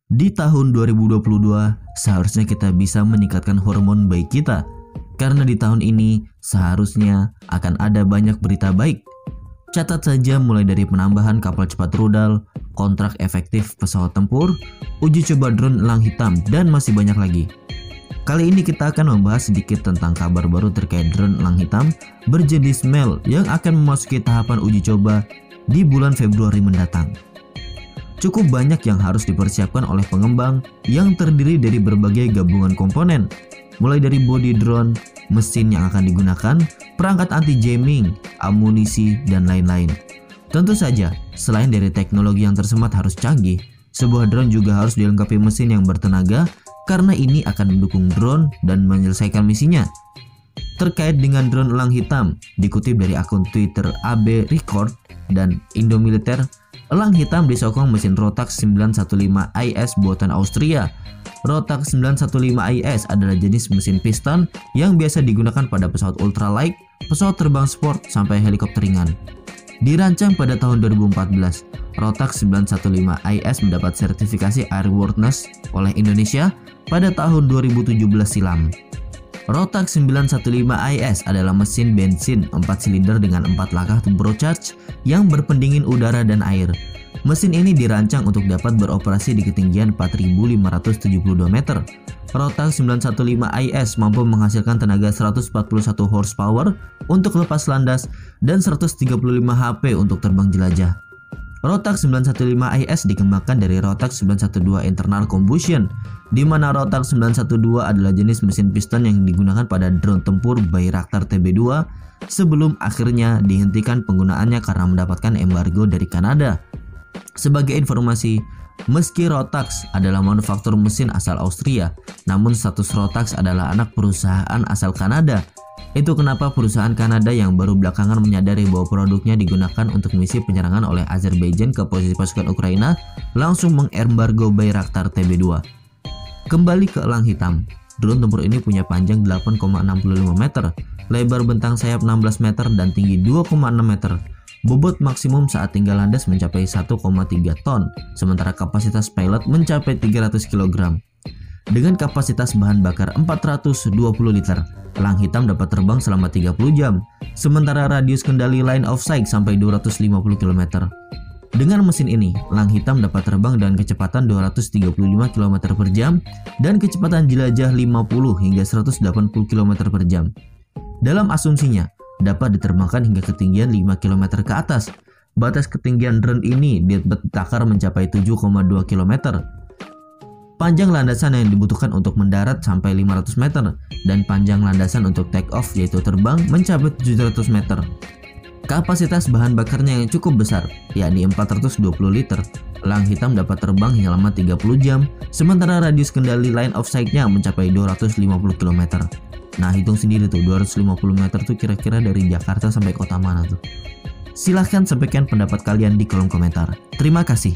Di tahun 2022, seharusnya kita bisa meningkatkan hormon baik kita. Karena di tahun ini, seharusnya akan ada banyak berita baik. Catat saja mulai dari penambahan kapal cepat rudal, kontrak efektif pesawat tempur, uji coba drone elang hitam, dan masih banyak lagi. Kali ini kita akan membahas sedikit tentang kabar baru terkait drone elang hitam berjenis MEL yang akan memasuki tahapan uji coba di bulan Februari mendatang. Cukup banyak yang harus dipersiapkan oleh pengembang yang terdiri dari berbagai gabungan komponen, mulai dari bodi drone, mesin yang akan digunakan, perangkat anti-jamming, amunisi, dan lain-lain. Tentu saja, selain dari teknologi yang tersemat harus canggih, sebuah drone juga harus dilengkapi mesin yang bertenaga karena ini akan mendukung drone dan menyelesaikan misinya. Terkait dengan drone elang hitam, dikutip dari akun Twitter AB Record dan Indomiliter, elang hitam disokong mesin Rotax 915 IS buatan Austria. Rotax 915 IS adalah jenis mesin piston yang biasa digunakan pada pesawat ultralight, pesawat terbang sport, sampai helikopter ringan. Dirancang pada tahun 2014, Rotax 915 IS mendapat sertifikasi airworthiness oleh Indonesia pada tahun 2017 silam. Rotax 915 IS adalah mesin bensin 4 silinder dengan 4 lakah turbocharged yang berpendingin udara dan air. Mesin ini dirancang untuk dapat beroperasi di ketinggian 4.572 meter. Rotax 915 IS mampu menghasilkan tenaga 141 horsepower untuk lepas landas dan 135 HP untuk terbang jelajah. Rotax 915 IS dikembangkan dari Rotax 912 internal combustion, di mana Rotax 912 adalah jenis mesin piston yang digunakan pada drone tempur Bayraktar TB2 sebelum akhirnya dihentikan penggunaannya karena mendapatkan embargo dari Kanada. Sebagai informasi, meski Rotax adalah manufaktur mesin asal Austria, namun status Rotax adalah anak perusahaan asal Kanada. Itu kenapa perusahaan Kanada yang baru belakangan menyadari bahwa produknya digunakan untuk misi penyerangan oleh Azerbaijan ke posisi pasukan Ukraina langsung mengembargo Bayraktar TB2. Kembali ke elang hitam, drone tempur ini punya panjang 8,65 meter, lebar bentang sayap 16 meter dan tinggi 2,6 meter. Bobot maksimum saat tinggal landas mencapai 1,3 ton, sementara kapasitas payload mencapai 300 kg. Dengan kapasitas bahan bakar 420 liter, elang hitam dapat terbang selama 30 jam, sementara radius kendali line of sight sampai 250 km. Dengan mesin ini, elang hitam dapat terbang dengan kecepatan 235 km per jam dan kecepatan jelajah 50 hingga 180 km per jam. Dalam asumsinya, dapat diterbangkan hingga ketinggian 5 km ke atas. Batas ketinggian drone ini ditakar mencapai 7,2 km. Panjang landasan yang dibutuhkan untuk mendarat sampai 500 meter dan panjang landasan untuk take off yaitu terbang mencapai 700 meter. Kapasitas bahan bakarnya yang cukup besar, yakni 420 liter. Elang hitam dapat terbang selama 30 jam, sementara radius kendali line of sight-nya mencapai 250 km. Nah, hitung sendiri tuh, 250 meter tuh kira-kira dari Jakarta sampai kota mana tuh. Silahkan sampaikan pendapat kalian di kolom komentar. Terima kasih.